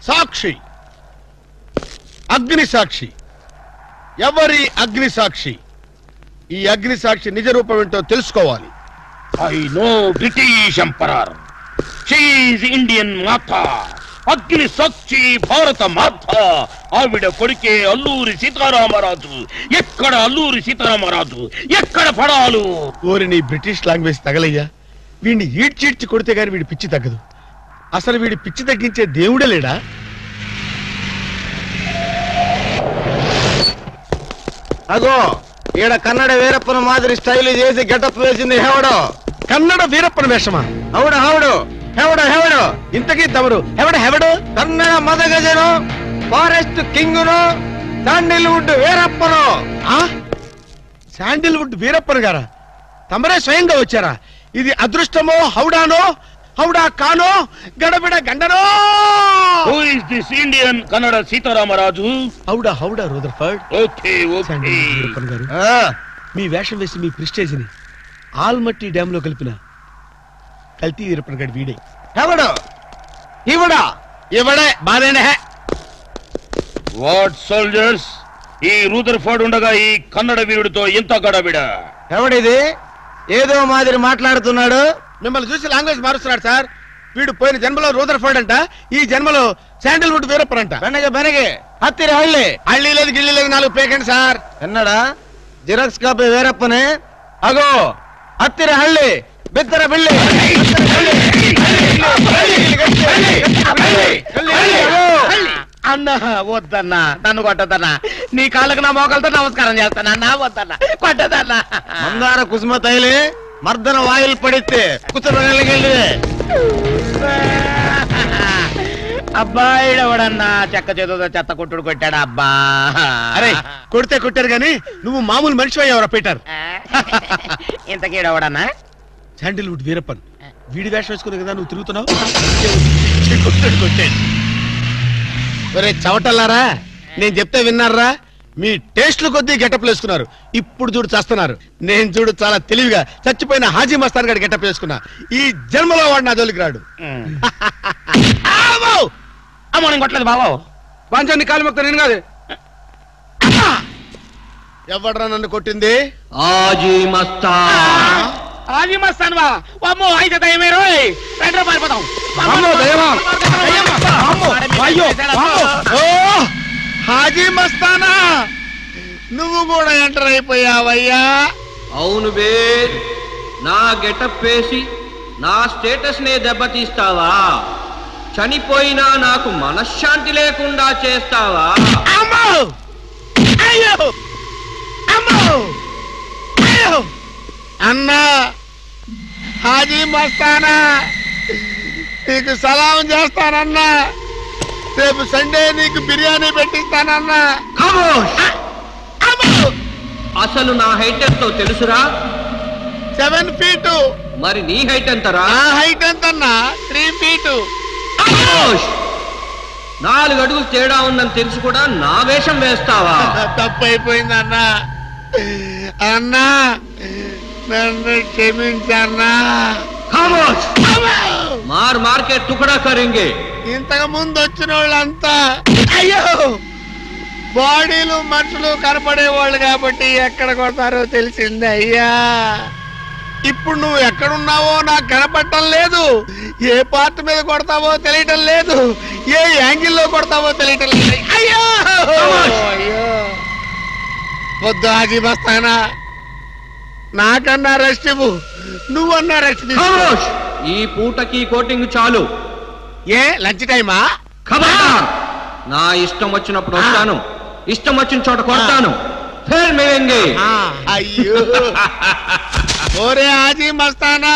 సాక్షి, అగ్ని సాక్షి. ఎవరి అగ్ని సాక్షి? ఈ అగ్ని సాక్షి నిజ రూపం ఏంటో తెలుసుకోవాలి. I know British emperor. She is Indian మాత. అగ్ని సాక్షి భారత మాత. ఆవిడ కొడుకే అల్లూరి సీతారామరాజు. ఎక్కడ అల్లూరి సీతారామరాజు, ఎక్కడ పడాలు? ఓరి నీ బ్రిటిష్ లాంగ్వేజ్ తగలయ్యా. వీడిని ఈడ్చిడ్చి కొడితే గాని వీడి పిచ్చి తగ్గదు. అసలు వీడి పిచ్చి తగ్గించే దేవుడే లేడా? అగో ఈడ కన్నడ వీరప్పన మాదిరి స్టైల్ చేసి గెటప్ వేసింది హెవడో. కన్నడ వీరప్పన వేషమా? హౌడు హౌడు హెవడో హెవడో. ఇంతకీ తమరు హెవడు? కన్నడ మదగజను, forest king, sandalwood Veerappan. Sandalwood Veerappan గారా? తమరే స్వయంగా వచ్చారా? ఇది అదృష్టమో హౌడానో, హౌడా కానో, గడబిడ గండనో? Who is this Indian Kannada Sitaramaraju? హౌడా రూదర్ఫర్డ్. Okay okay. వీరప్పన గారు, మీ వేషం వేసి మీ ప్రెస్టేజ్ ని ఆల్మట్టి డ్యామ్ లో కలిపిన కల్తీ వీరప్పన గారు వీడే. హెవడో ఇవడా ఇవడే బాధేనే. వాట్ సోల్జర్స్, ఈ రూదర్ఫర్డ్ ఉండగా ఈ కన్నడ వీరుడితో ఎంత గడబిడ? ఎవడిది ఏదో మాదిరి మాట్లాడుతున్నాడు? మిమ్మల్ని చూసి లాంగ్వేజ్ మారుస్తున్నాడు సార్. వీడు పోయిన జన్మలో రూదర్ఫర్డ్ అంట, ఈ జన్మలో శాండిల్వుడ్ వీరప్పన్ అంట. బెనగే హత్తిరి హళ్ళి. హళ్ళీ లేదు గిళ్ళి లేదు, 4 పేకండి సార్. ఎన్నడా జిరాక్స్ కాపీ వీరప్పనే. అగో హత్తిరి హళ్ళి, బిత్తర బిల్లి. అన్నా వద్దన్నా, నన్ను కొట్టదన్నా. నీ కాళ్ళకు నా మోకాలతో నమస్కారం చేస్తానన్నా. వద్దన్నా, కొట్టదన్నా. మందార కుసుమ తైలి మర్దన వాయిల్ పడితే కుసరగలిగే. అబ్బాయిడవడన్నా చెక్క చేతుతో చెత్త కొట్టుడు కొట్టాడు. అబ్బా అరే కొడితే కొట్టారు గాని నువ్వు మామూలు మనిషి అయ్యావరా పీటర్? ఇంతకీడవడన్నా శాండిల్వుడ్ వీరప్పన్. వీడి వేషం వేసుకుని కదా నువ్వు తిరుగుతున్నావు. ఒరే చవటల్లారా, నేను చెప్తే విన్నారా? మీ టేస్ట్లు కొద్దీ గెటప్ వేసుకున్నారు. ఇప్పుడు చూడు చేస్తున్నారు. నేను చూడు చాలా తెలివిగా చచ్చిపోయిన హాజీ మస్తాన్ గడి గెటప్ వేసుకున్నా. ఈ జన్మలో వాడు నా జోలికి రాడు. అమ్మో నేను కొట్టలేదు బాబు. పంచాన్ని కాలు మొక్క నేను కాదు. ఎవడ్రా నన్ను కొట్టింది? హాజీ మస్తాన్. హాజీ మస్తాన్ వా? అమ్మో అయితే దయమే రోయ్. రండి పారిపోతాం. హాజీ మస్తానా, నువ్వు కూడా ఎంటర్ అయిపోయావయ్యా? అవును బే, నా గెటప్ వేసి నా స్టేటస్ నే దెబ్బతీస్తావా? చనిపోయినా నాకు మనశ్శాంతి లేకుండా చేస్తావా? అమ్మో అయ్యో అమ్మో అయ్యో. అన్నా హాజీ మస్తానా, నీకు సలాం చేస్తానన్నా. రేపు సండే నీకు బిర్యానీ పెట్టిస్తానన్నా. అసలు నా హైట్ ఎంతో తెలుసురా? 7 ఫీటు. మరి నీ హైట్ ఎంతరా? నా హైట్ ఎంతన్నా? 3 ఫీటు. 4 అడుగులు తేడా ఉందని తెలుసు కూడా నా వేషం వేస్తావా? తప్పు అయిపోయింది అన్నా. అన్నా నన్ను క్షమించన్నా. మార్ మార్కే తుకడా కరింగే. ఇంతకు ముందు వచ్చిన వాళ్ళంతా అయ్యో బాడీలు మనుషులు కనపడే వాళ్ళు కాబట్టి ఎక్కడ కొడతారో తెలిసింది అయ్యా. ఇప్పుడు నువ్వు ఎక్కడున్నావో నాకు కనపడటం లేదు. ఏ పార్ట్ మీద కొడతావో తెలియటం లేదు. ఏ యాంగిల్లో కొడతావో తెలియటం లేదు. అయ్యో అయ్యో వద్దు హాజీ మస్తానా, నాకన్నా రెస్ట్ ఇవ్వు. నువ్వన్నా రెస్ట్ తీసుకో. ఈ పూటకి కోటింగ్ చాలు. ఏ లంచ్ టైమా? నా ఇష్టం వచ్చినప్పుడు వస్తాను, ఇష్టం వచ్చిన చోట కొడతాను. ఫేర్ మేంగే. అయ్యో ఓరే హాజీ మస్తానా,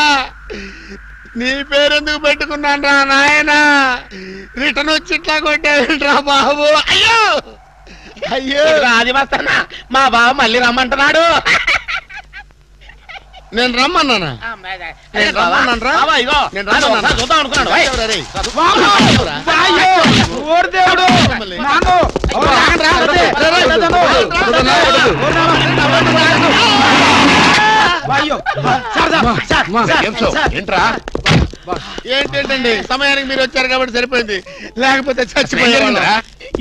నీ పేరెందుకు పెట్టుకున్నాను రా నాయనా? రిటర్న్ వచ్చి ఇట్లా కొట్టేరా బాబు. అయ్యో అయ్యో హాజీ మస్తానా, మా బావ మళ్ళీ రమ్మంటున్నాడు. నేను రమ్మన్నానా? చూద్దాం అనుకున్నాడు. ఏంట్రా ఏంటండి సమయానికి మీరు వచ్చారు కాబట్టి సరిపోయింది, లేకపోతే చచ్చిపోయారు.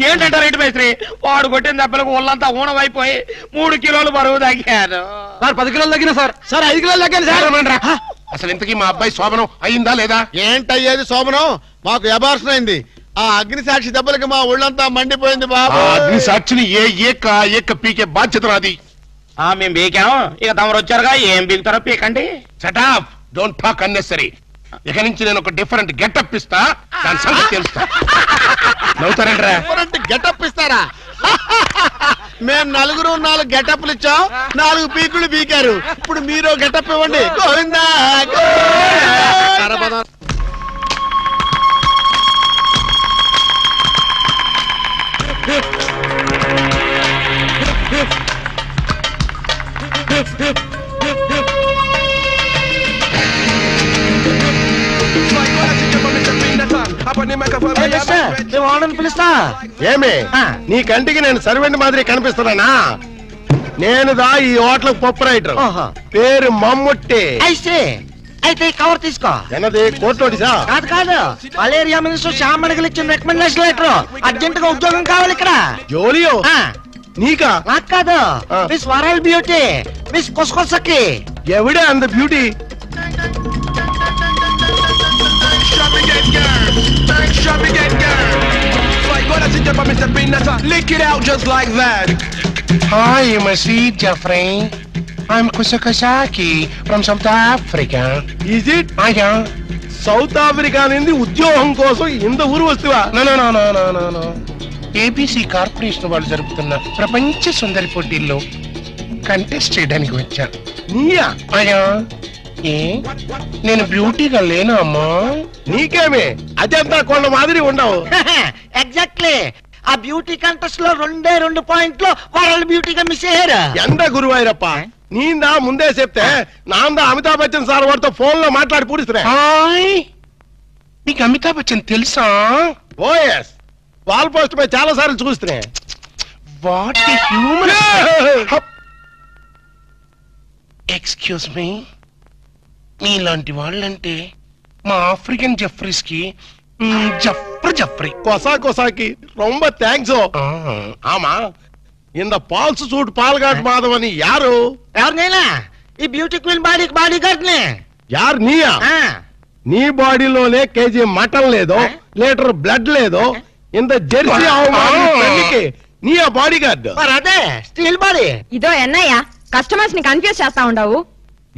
ఏంటంటే రెడ్డి మేస్త్రి, వాడు కొట్టిన దెబ్బలకు ఒళ్ళంతా ఊనమైపోయి 3 కిలోలు బరువు తగ్గాను. సార్ 10 కిలోలు తగ్గిన సార్. సార్ 5 కిలోలు తగ్గాను సార్. అసలు ఇంతకీ మా అబ్బాయి శోభనం అయిందా లేదా? ఏంటయ్యేది శోభనం? మాకు అబార్షన్ అయింది. ఆ అగ్ని సాక్షి దెబ్బలకి మా ఒళ్ళంతా మండిపోయింది బాబు. అగ్ని సాక్షిని ఏక పీకే బాధ్యత నాది. మేము బీకాం, ఇక తమరు వచ్చారుగా, ఏం బీకుతారో పీకండి. Shut up, don't talk unnecessary. ఇక నుంచి నేను ఒక డిఫరెంట్ గెటప్ ఇస్తా, దాని సంగతి తెలుస్తా. నవ్వుతారంట్రా? డిఫరెంట్ గెటప్ ఇస్తారా? మేము 4 గెటప్లు ఇచ్చాం, 4 పీకులు పీకారు. ఇప్పుడు మీరు గెటప్ ఇవ్వండి. గోవిందా గోవిందా. పిలుస్తా. ఏమే నీ కంటికి నేను సర్వెంట్ మాదిరి కనిపిస్తున్నానా? నేను ఈ హోటల్ పప్పు రైటర్, పేరు మమ్ముట్టి. అయితే కవర్ తీసుకో. ఎన్నది? కోర్టులోటిసా? కాదు కాదు, మలేరియా మినిస్టర్ శ్యామ్ మణిగలు ఇచ్చిన రికమెండేషన్ లెటర్. అర్జెంట్ గా ఉద్యోగం కావాలి ఇక్కడ. జోలియో నీకా? నాకు కాదు, మిస్ వరల్డ్ బ్యూటీ, మిస్ కొసకొసకి. ఎవడే అంత beauty? Hi, my sweet Jeffrey. I'm Kusakasaki from South Africa. Is it? Yeah. South Africa నుండి ఉద్యోగం కోసం ఇంత ఊరు వస్తువా? No. ఏబీసీ కార్పొరేషన్ వాళ్ళు జరుపుతున్న ప్రపంచ సుందరి పోటీల్లో కంటెస్ట్ చేయడానికి వచ్చా. నీయా? అయ్యా, ఏ నేను బ్యూటీగా లేనా అమ్మా? నీకేమే అజంతా కొండ మాదిరి ఉండవు. ఎగ్జాక్ట్లీ. ఆ బ్యూటీ కంటెస్ట్ లో 2 పాయింట్లు వరల్డ్ బ్యూటీగా మిస్ అయ్యారు. ఎండ గురువాయిరప్ప, నీందా ముందే చెప్తే నాందా అమితాబ్ బచ్చన్ సార్ వాడితో ఫోన్ లో మాట్లాడి పూడిస్తున్నా. నీకు అమితాబ్ బచ్చన్ తెలుసా? ఓఎస్, వాల్ పోస్ట్ పై చాలా సార్లు చూస్తున్నా. What human. ఎక్స్క్యూజ్ మీ, మీలాంటి వాళ్ళంటే మా ఆఫ్రికన్ జెఫ్రీస్ కి జఫ్రీ కొసాకి రొంబ థ్యాంక్స్. ఆమా ఇంద పాల్స్ సూట్ పాల్గాట్ మాధవ్ అని యారు? ఎవరినైనా ఈ బ్యూటీ క్వీన్ బాడీ గార్డ్ నే. యారు నీయా? నీ బాడీలోనే కేజీ మటన్ లేదో, లీటర్ బ్లడ్ లేదో, ఇంత జెర్సీ అవమానికి నీయా బాడీ గార్డ్? అదే స్టీల్ బాడీ. ఇదో ఎన్నయ్యా, కస్టమర్స్ ని కన్ఫ్యూజ్ చేస్తా ఉండవు.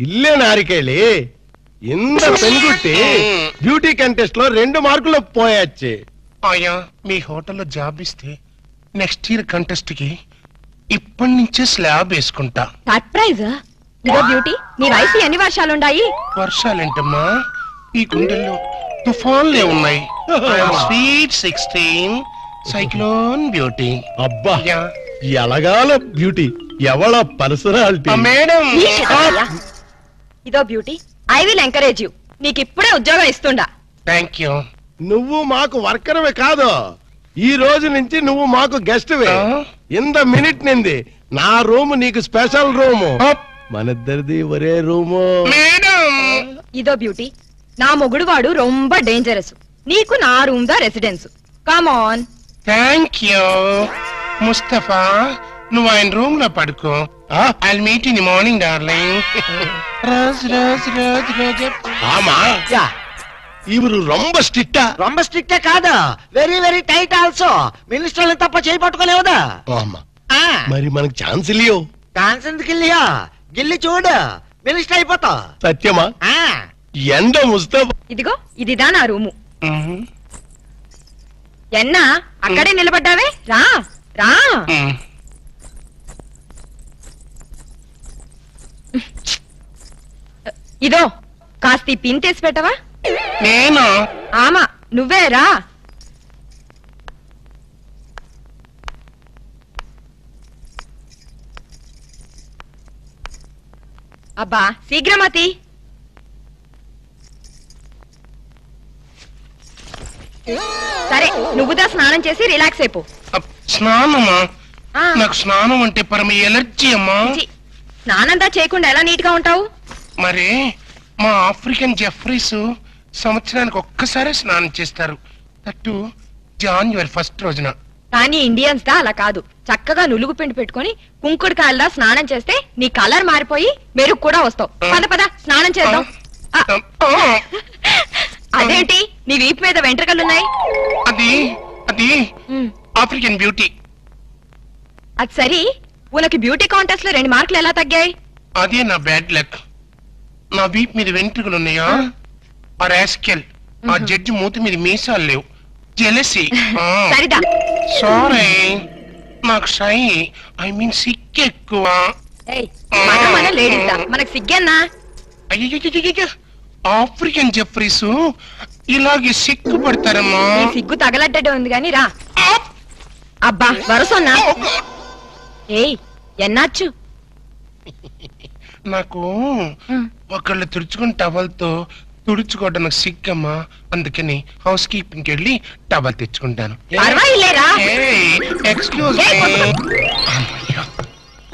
ఇల్లే నారికేళి ఇంత పెనుగుట్టి బ్యూటీ కంటెస్ట్ లో 2 మార్కులు పోయొచ్చి. అయ్యా, మీ హోటల్లో జాబ్ ఇస్తే నెక్స్ట్ ఇయర్ కంటెస్ట్ కి ఇప్పటి నుంచే స్లాబ్ వేసుకుంటా. సర్ప్రైజ్. ఇదో బ్యూటీ, నీ వయసు ఎన్ని వర్షాలుండాయి? వర్షాలేంటమ్మా, ఈ గుండెల్లో తుఫాన్లే ఉన్నాయి. Sweet 16 cyclone beauty. అబ్బా, ఎలగాల బ్యూటీ, ఎవళ పర్సనాలిటీ. మేడం, ఇదో beauty, I will encourage you. నీకు ఇప్పుడే ఉద్యోగం ఇస్తుండా. Thank you. నువ్వు మాకు వర్కర్వే కాదు, ఈ రోజు నుంచి నువ్వు మాకు గెస్ట్ వే. ఇంత మినిట్ నింది నా రూమ్ నీకు స్పెషల్ రూము, మనిద్దరిది ఒరే రూము. ఇదో బ్యూటీ, నా మొగుడు వాడు రొంబ డేంజరస్. నీకు నా రూమ్ దా residence. Come on. Thank you Mustafa, నువ్వు ఆయన రూమ్ లో పడుకో. I'll meet in the morning darling. ఆమా, ఇవరు రొంబ స్ట్రిక్టా? రొంబ స్ట్రిక్టే కాదు, వెరీ వెరీ టైట్ ఆల్సో. మినిస్టర్లు తప్ప చేయి పట్టుకోలేవుదా? మరి మనకు ఛాన్స్ ఇల్లియో? ఛాన్స్ ఎందుకు ఇల్లియో? గిల్లి చూడు, మినిస్టర్ అయిపోతా. సత్యమా? ఎండ ముస్తఫా. ఇదిగో ఇదిదా నా రూము. ఎన్నా అక్కడే నిలబడ్డావే, రా రా. ఇదో కాస్త పిన్ తీసి పెట్టవా? నేను? ఆమా నువ్వే రా. అబ్బా శీఘ్రమతి. సరే నువ్వుదా స్నానం చేసి రిలాక్స్ అయిపో. స్నానమా? నాకు స్నానం అంటే పరమ ఎలర్జీ అమ్మా. స్నానంతా చేయకుండా ఎలా నీట్ గా ఉంటావు? మరి మా ఆఫ్రికన్ జెఫ్రీస్ సంవత్సరానికి ఒక్కసారి స్నానం చేస్తారు, దట్టు జాన్యువరి 1 రోజున. కానీ ఇండియన్స్ దా అలా కాదు. చక్కగా నులుగు పిండి పెట్టుకుని కుంకుడు కాయలదా స్నానం చేస్తే నీ కలర్ మారిపోయి మెరుగు కూడా వస్తావు. పద పద స్నానం చేద్దాం. అదేంటి నీ వీపు మీద వెంట్రుకలున్నాయి? అది అది ఆఫ్రికన్ బ్యూటీ. అది సరి, ఉనకి బ్యూటీ కాంటెస్ట్ లో 2 మార్కులు ఎలా తగ్గాయి? అదే నా బ్యాడ్ లక్. నా వీప్ మీద వెంట్రుకలు ఉన్నాయా? ఆ రాస్కెల్ ఆ జడ్జి మూతి మీద మీసాలు లేవు. జెలసీ. సరిదా. సారీ, నాకు షై ఐ మీన్ సిక్ ఎక్కువ. మన లేడీస్ మనకు సిగ్గన్నా? అయ్యో, ఆఫ్రికన్ జెఫ్రీస్ ఇలాగే సిగ్గు పడతారమ్మా. సిగ్గు తగలడ్డే ఉంది గాని రా. అబ్బా వరసన్నా. ఏయ్ ఎన్నాచ్చు? నాకు ఒకళ్ళు తుడుచుకుని టవల్తో తుడుచుకోవడం నాకు సిగ్గమ్మా. అందుకని హౌస్ కీపింగ్కి వెళ్ళి టవల్ తెచ్చుకుంటాను. Excuse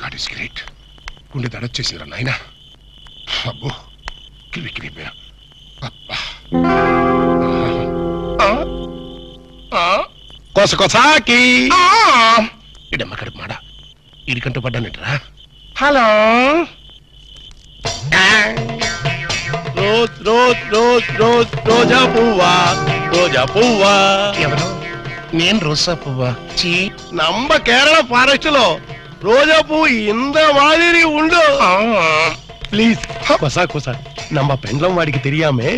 God is great. గుండె దడొచ్చేసిందిరా నాయనా. అబ్బో కిరికిరిపోయా. కొసకొసాకి ఇడమ్మ కడుపు మాడ ఇడికంటూ పడ్డానట్రా. Hello, rose rose rose rose రోజా పువ్వా, రోజా పువ్వా. ఎవరు? నేను రోజా పువ్వా? చీ, நம்ம కేరళ ఫారెస్ట్ లో రోజా పువ్వు ఇంత మాదిరి ఉండు. ప్లీజ్ కొసా కొసా, நம்ம పెండ్లం వాడికి తెలియామే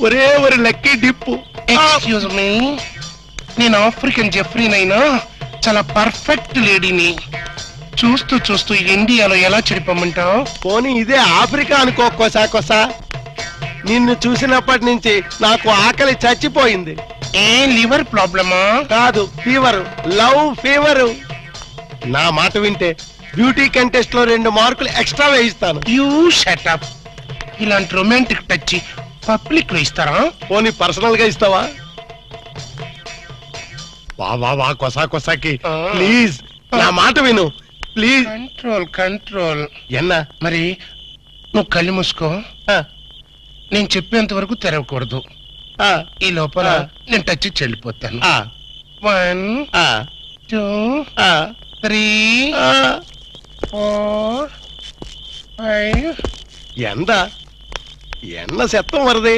ఒరే ஒரு లక్కీ డిప్పు. ఎక్స్క్యూజ్ మీ, నేను ఆఫ్రికన్ జెఫ్రీనైనా చాలా పర్ఫెక్ట్ లేడీని. చూస్తూ చూస్తూ ఇండియాలో ఎలా చెడిపోమంటావు? పోనీ ఇదే ఆఫ్రికా అనుకో కొసా కొసా. నిన్ను చూసినప్పటి నుంచి నాకు ఆకలి చచ్చిపోయింది. ఏ లివర్ ప్రాబ్లమా? కాదు, ఫీవర్, లవ్ ఫీవర్. నా మాట వింటే బ్యూటీ కంటెస్ట్ లో 2 మార్కులు ఎక్స్ట్రా వేయిస్తాను. You shut up. ఇలాంటి రొమాంటిక్ టచ్ పబ్లిక్ లో ఇస్తారా? పోనీ పర్సనల్ గా ఇస్తావా? వా వా వా కొసా కొసాకి ప్లీజ్ నా మాట విను ప్లీజ్. Control control. ఎన్నా మరి నువ్వు కళ్ళు మూసుకో. నేను చెప్పేంత వరకు తెరవకూడదు. ఈ లోపల నేను టచ్ చెల్లిపోతాను. 1 2 3 4 5. ఎంత ఎన్న శతం వరది.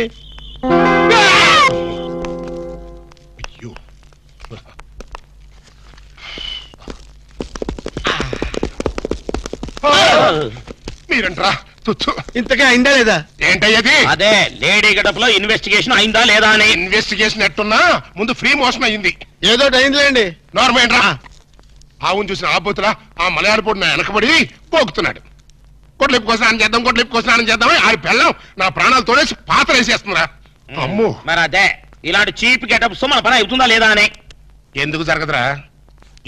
మీరంట్రా తుచ్చు. ఇంతగా అయిందా లేదా? ఏంటయ్యది? అదే లేడీ గడపలో ఇన్వెస్టిగేషన్ అయిందా లేదా అని. ఇన్వెస్టిగేషన్ ఎట్టున్నా ముందు ఫ్రీ మోషన్ అయింది. ఏదో అయిందిలేండి. నార్మల్ రా. ఆవును చూసిన ఆబోతులా ఆ మలయాళ పొడి నా వెనకబడి పోగుతున్నాడు. కొట్లిప్పు స్నానం చేద్దాం, కొట్లిప్పు స్నానం చేద్దాం. ఆడి పిల్లం నా ప్రాణాలు తోడేసి పాత్ర వేసేస్తుందిరా. అమ్మో, మరి అదే ఇలాంటి చీప్ గెటప్స్ మన పని అవుతుందా లేదా అని. ఎందుకు జరగదురా?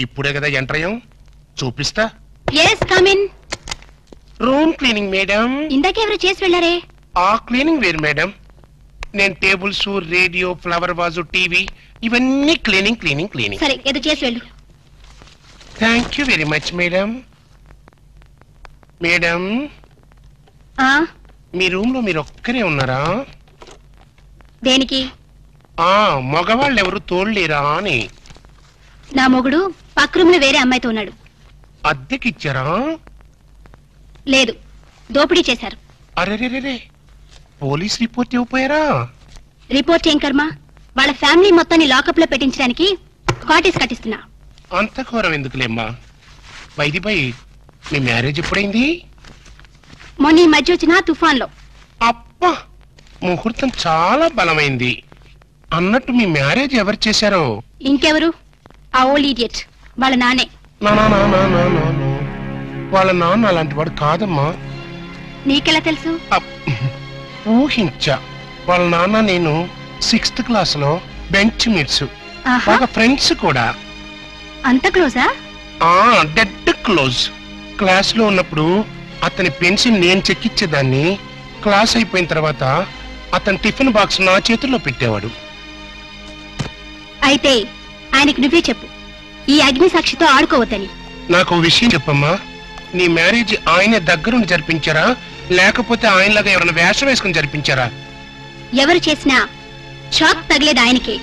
ఇప్పుడే కదా ఎంటర్ అయ్యాం, చూపిస్తా. yes come in. Room cleaning madam. ఇందాకెవరు చేసి వెళ్ళారే? ఆ క్లీనింగ్ వేరు మేడం. నేను tables, radio, flower vase, TV ఇవన్నీ క్లీనింగ్ క్లీనింగ్ క్లీనింగ్. సరే ఏదో చేసి వెళ్ళు. Thank you very much madam. Madam, మీ రూమ్ లో మీరు ఒక్కరే ఉన్నారా? దేనికి? మగవాళ్ళు ఎవరు తోడలేరా అని. నా మొగుడు పక్క రూమ్ లో వేరే అమ్మాయితో ఉన్నాడు. అద్దెకిచ్చారా? లేదు, దోపిడీ చేశారు. అరే, పోలీస్ రిపోర్ట్ ఇవ్వపోయారా? రిపోర్ట్ ఏం కర్మ, వాళ్ళ ఫ్యామిలీ మొత్తాన్ని లాకప్ లో పెట్టించడానికి కాటేజ్ కట్టిస్తున్నా. అంత ఘోరం ఎందుకులేమ్మా. By me marriage ఎప్పుడైంది? మొన్న ఈ మధ్య వచ్చిన తుఫాన్ లో. అబ్బా, ముహూర్తం చాలా బలమైంది. అన్నట్టు మీ మ్యారేజ్ ఎవరు చేశారో? ఇంకెవరు, ఆ ఓల్డ్ ఇడియట్ వాళ్ళ నానే. వాళ్ళ నాన్న అలాంటి వాడు కాదమ్మా. నీకెలా తెలుసు? ఊహించా. వాళ్ళ నాన్న నేను 6th క్లాస్ లో బెంచ్ మీట్స్, బాగా ఫ్రెండ్స్ కూడా. అంత క్లోజా? Dead close. క్లాస్ లో ఉన్నప్పుడు అతని పెన్సిల్ నేను చెక్కిచ్చేదాన్ని. క్లాస్ అయిపోయిన తర్వాత అతని టిఫిన్ బాక్స్ నా చేతుల్లో పెట్టేవాడు. అయితే ఆయనకి నువ్వే చెప్పు, ఈ అగ్ని సాక్షితో ఆడుకోవద్దని. నాకు విషయం చెప్పమ్మా. నీ మ్యారేజ్ ఆయన దగ్గరుండి జరిపించారా, లేకపోతే ఆయనలాగా ఎవరైనా వేషం వేసుకుని జరిపించారా? ఎవరు చేసినా షాక్ తగిలేది ఆయనకే.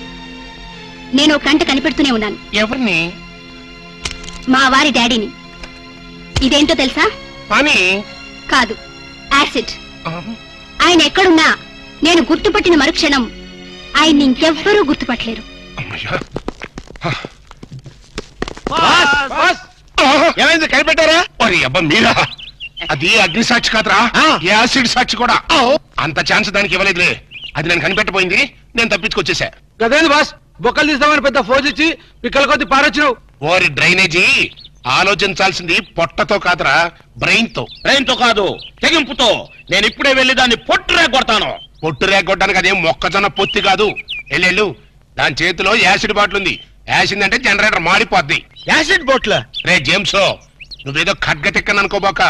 నేను కంట కనిపెడుతూనే ఉన్నాను. ఎవరిని? మా వారి డాడీని. ఇదేంటో తెలుసా? పని కాదు, యాసిడ్. ఆయన ఎక్కడున్నా నేను గుర్తుపట్టిన మరుక్షణం ఆయన్ని ఇంకెవ్వరూ గుర్తుపట్టలేరు. ఏమైంది, కనిపెట్టారా? ఒరే అబ్బా మీరా, అది అగ్ని సాక్షి కాదురా, యాసిడ్ సాక్షి కూడా. అంత ఛాన్స్ దానికి ఇవ్వలేదులే. అది నేను కనిపెట్టబోయింది, నేను తప్పించుకొచ్చేసా. గదేంది బాస్, బొక్కలు తీస్తామని పెద్ద ఫోజ్ ఇచ్చి పిక్కల కొద్ది పారొచ్చినావు. ఓరి డ్రైనేజీ, ఆలోచించాల్సింది పొట్టతో కాదురా, బ్రెయిన్ తో. బ్రెయిన్ తో కాదు, తెగింపుతో. నేను ఇప్పుడే వెళ్లి దాన్ని పొట్టు రేగొడతాను. పొట్టు రేగొట్టడానికి అదేం మొక్కజొన్న పొత్తి కాదు. ఎల్లెళ్ళు, దాని చేతిలో యాసిడ్ బాటిల్ ఉంది. యాసిడ్ అంటే జనరేటర్ మాడిపోద్ది. యాసిడ్ బోట్ల? రే జేమ్స్, నువ్వేదో ఖడ్గటెక్కని అనుకోబాక.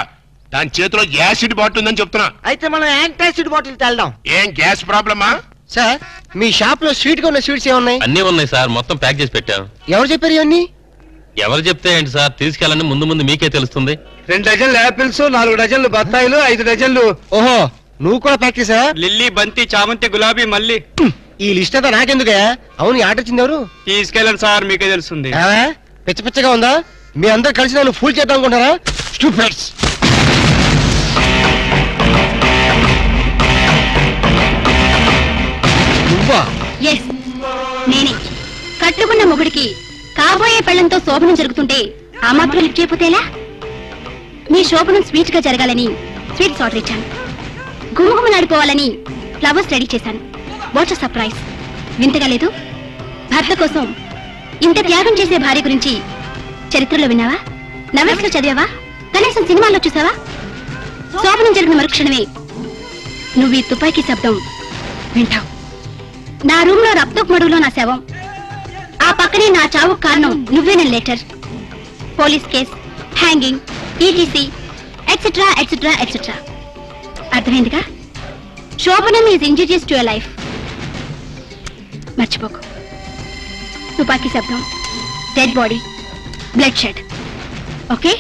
దాని చేతిలో యాసిడ్ బాటిల్ ఉందని చెప్తున్నా. అయితే మనం యాంటాసిడ్ బాటిల్ తెల్దాం. ఏం గ్యాస్ ప్రాబ్లమా? సార్, మీ షాప్ లో స్వీట్ గా ఉన్న స్వీట్స్ ఏమున్నాయి? అన్నీ ఉన్నాయి సార్, మొత్తం ప్యాక్ చేసి పెట్టాం. ఎవరు చెప్పారు ఇవన్నీ? ఎవరు చెప్తే ఏంటి సార్, తీసుకెళ్ళండి, ముందు ముందు మీకే తెలుస్తుంది. 2 డజన్లు యాపిల్స్, 4 డజన్లు బత్తాయిలు, 5 డజన్లు. ఓహో, నువ్వు కూడా ప్యాక్ చేసావా? లిల్లీ, బంతి, చామంతి, గులాబీ, మల్లి. ఈ లిస్ట్ అంతా నాకెందుకే? అవును, ఈ ఆర్డర్ వచ్చింది ఎవరు? తీసుకెళ్ళండి సార్, మీకే తెలుస్తుంది. పిచ్చ పిచ్చగా ఉందా? మీ అందరు కలిసి నన్ను ఫూల్ చేద్దాం అనుకుంటారా? స్టూపిడ్స్. నువ్వా? ఎస్, నేనే. కట్టుకున్న మొగుడికి కాబోయే పెళ్లంతో శోభనం జరుగుతుంటే ఆ మాత్రం లిఫ్ట్ చేయకపోతేలా? మీ శోభనం స్వీట్ గా జరగాలని స్వీట్స్ ఆర్డర్ ఇచ్చాను. గుమగుమలాడిపోవాలని ఫ్లవర్స్ రెడీ చేశాను. What's surprise! వింతగా లేదు? భర్త కోసం ఇంత త్యాగం చేసే భార్య గురించి చరిత్రలో విన్నావా? నవెల్స్ లో చదివావా? కనీసం సినిమాల్లో చూసావా? శోభనం జరిగిన మరుక్షణమే నువ్వు ఈ తుపాకీ శబ్దం వింటావు. నా రూమ్ లో రక్తపు మడుగులో నా శవం, ఆ పక్కనే నా చావుకు కారణం నువ్వేన letter, police case, hanging, ETC etcetera etcetera etcetera. అర్థమైందిగా? శోభనం is injurious to your life. మర్చిపోకు. తుపాకీ శబ్దం, dead body, blood shed. Okay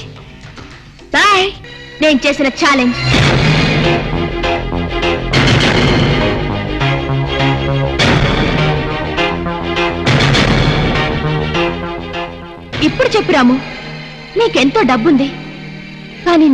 bye. నేను చేసిన ఛాలెంజ్. ఇప్పుడు చెప్పు రాము, నీకెంతో డబ్బుంది, కానీ